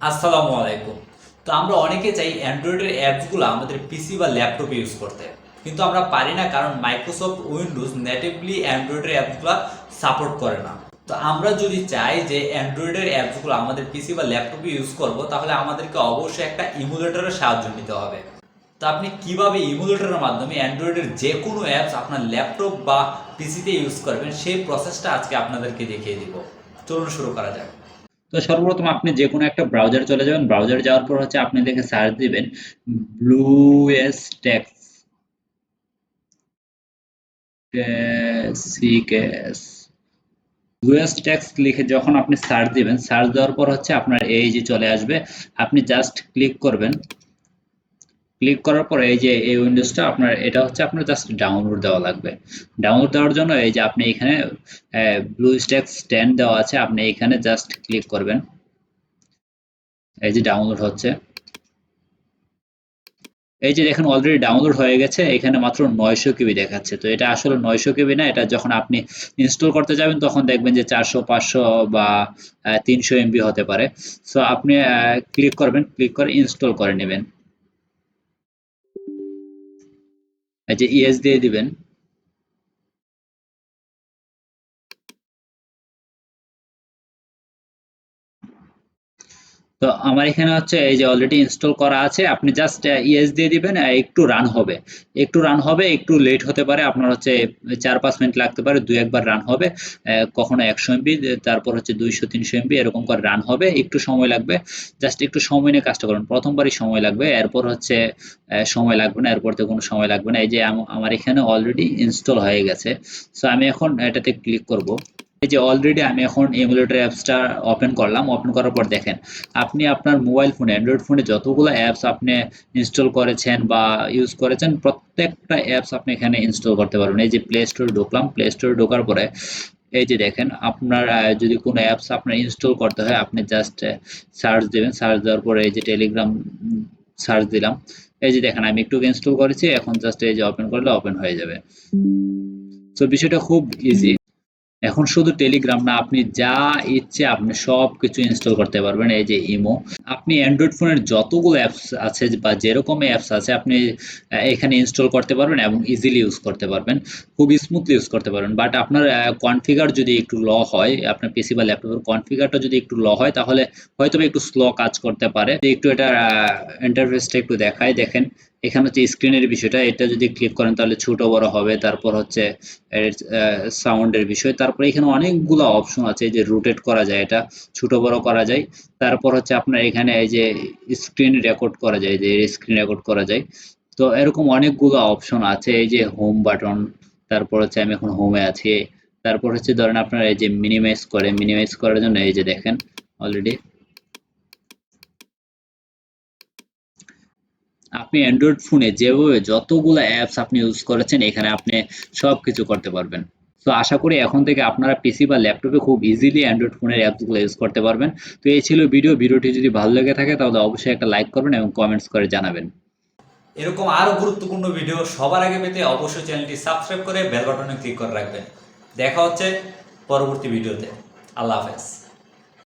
আসসালামু আলাইকুম। তো আমরা অনেকে চাই অ্যান্ড্রয়েডের অ্যাপসগুলো আমাদের পিসি বা ল্যাপটপে ইউজ করতে, কিন্তু আমরা পারি না কারণ মাইক্রোসফট উইন্ডোজ নেটিভলি অ্যান্ড্রয়েডের অ্যাপসগুলো সাপোর্ট করে না। তো আমরা যদি চাই যে অ্যান্ড্রয়েডের অ্যাপসগুলো আমাদের পিসি বা ল্যাপটপে ইউজ করব, তাহলে আমাদেরকে অবশ্যই একটা ইমুলেটরের সাহায্য নিতে হবে। তো আপনি কিভাবে ইমুলেটরের মাধ্যমে অ্যান্ড্রয়েডের যে কোনো অ্যাপস আপনার ল্যাপটপ বা পিসিতে ইউজ করবেন, সেই প্রসেসটা আজকে আপনাদেরকে দেখিয়ে দিব। চলুন শুরু করা যাক। তো সর্বপ্রথম আপনি যে কোনো একটা ব্রাউজারে চলে যাবেন। ব্রাউজারে যাওয়ার পর আপনি দেখে সার্চ দিবেন ব্লুস্ট্যাক্স সিকেএস। ব্লুস্ট্যাক্স লিখে যখন আপনি সার্চ দিবেন, সার্চ দেওয়ার পর আপনার এই যে চলে আসবে। আপনি জাস্ট ক্লিক করবেন। ক্লিক করার পর এই যে এই উইন্ডোজটা আপনার, এটা আপনার জাস্ট ডাউনলোড দেওয়া লাগবে। ডাউনলোড দেওয়ার জন্য এই যে আপনি এখানে ব্লুস্ট্যাক্স 10 দেওয়া আছে, আপনি এখানে জাস্ট ক্লিক করবেন। এই যে ডাউনলোড হচ্ছে। এই যে দেখেন অলরেডি ডাউনলোড হয়ে গেছে, এখানে মাত্র 900 কেবি দেখাচ্ছে। তো এটা আসলে 900 কেবি না, এটা যখন আপনি ইনস্টল করতে যাবেন তখন দেখবেন যে 400 500 বা 300 এমবি হতে পারে। সো আপনি ক্লিক করবেন, ক্লিক করে ইনস্টল করে নেবেন। এই যে ইয়েস দিয়ে দিবেন। তো আমার এখানে এই যে অলরেডি ইনস্টল করা আছে, আপনি জাস্ট ইয়েস দিয়ে দিবেন। একটু রান হবে, একটু রান হবে, একটু লেট হতে পারে, আপনার 4-5 মিনিট লাগতে পারে, দুই একবার রান হবে। কখনো 100 এমবি, তারপর 200-300 এমবি এরকম করে রান হবে, একটু সময় লাগবে। জাস্ট একটু সময় নিয়ে কাজটা করুন, প্রথমবারই সময় লাগবে, এরপর সময় লাগবে না, এরপর তো কোনো সময় লাগবে না। এই যে আমার এখানে অলরেডি ইনস্টল হয়ে গেছে। সো আমি এখন এটাতে ক্লিক করব। এই যে অলরেডি আমি এখন এমুলেটর অ্যাপসটা ওপেন করলাম। ওপেন করার পর দেখেন, আপনি আপনার মোবাইল ফোনে, অ্যান্ড্রয়েড ফোনে যতগুলো অ্যাপস আপনি ইনস্টল করেছেন বা ইউজ করেছেন, প্রত্যেকটা অ্যাপস আপনি এখানে ইনস্টল করতে পারবেন। এই যে প্লে স্টোরে ঢুকলাম, প্লে স্টোরে ঢোকার পরে এই যে দেখেন, আপনার যদি কোনো অ্যাপস আপনার ইনস্টল করতে হয়, আপনি জাস্ট সার্চ দেবেন। সার্চ দেওয়ার পরে এই যে টেলিগ্রাম সার্চ দিলাম। এই যে দেখেন আমি একটু ইনস্টল করেছি, এখন জাস্ট এই যে ওপেন করলে ওপেন হয়ে যাবে। তো বিষয়টা খুব ইজি। এখন শুধু টেলিগ্রাম না, আপনি যা ইচ্ছে আপনি সবকিছু ইনস্টল করতে পারবেন। এই যে ইমো, আপনি অ্যান্ড্রয়েড ফোনের যতগুলো অ্যাপস আছে বা যেরকম অ্যাপস আছে, আপনি এখানে ইনস্টল করতে পারবেন এবং ইজিলি ইউজ করতে পারবেন, খুব স্মুথলি ইউজ করতে পারবেন। বাট আপনার কনফিগার যদি একটু ল হয়, আপনার পিসি বা ল্যাপটপের কনফিগারটা যদি একটু ল হয়, তাহলে হয়তো একটু স্লো কাজ করতে পারে। একটু এটা ইন্টারফেসটা একটু দেখায়, দেখেন এখানে স্ক্রিনের বিষয়টা, এটা যদি ক্লিক করেন তাহলে ছোট বড় হবে। তারপর এর সাউন্ডের বিষয়। তারপরে এখানে অনেকগুলো অপশন আছে, এই যে রোটেট করা যায়, এটা ছোট বড় করা যায়। তারপর আপনার এখানে এই যে স্ক্রিন রেকর্ড করা যায়, যে স্ক্রিন রেকর্ড করা যায়। তো এরকম অনেকগুলো অপশন আছে। এই যে হোম বাটন, তারপর আমি এখন হোমে আছি। তারপর ধরেন আপনার এই যে মিনিমাইজ করার জন্য এই যে দেখেন অলরেডি আপনি অ্যান্ড্রয়েড ফোনে যেভাবে যতগুলো অ্যাপস আপনি ইউজ করেছেন, এখানে আপনি সবকিছু করতে পারবেন। তো আশা করি এখন থেকে আপনারা পিসি বা ল্যাপটপে খুব ইজিলি অ্যান্ড্রয়েড ফোনের অ্যাপসগুলো ইউজ করতে পারবেন। তো এই ছিল ভিডিওটি যদি ভালো লেগে থাকে তাহলে অবশ্যই একটা লাইক করবেন এবং কমেন্টস করে জানাবেন। এরকম আরো গুরুত্বপূর্ণ ভিডিও সবার আগে পেতে অবশ্যই চ্যানেলটি সাবস্ক্রাইব করে বেল বাটনে ক্লিক করে রাখবেন। দেখা হচ্ছে পরবর্তী ভিডিওতে। আল্লাহ হাফেজ।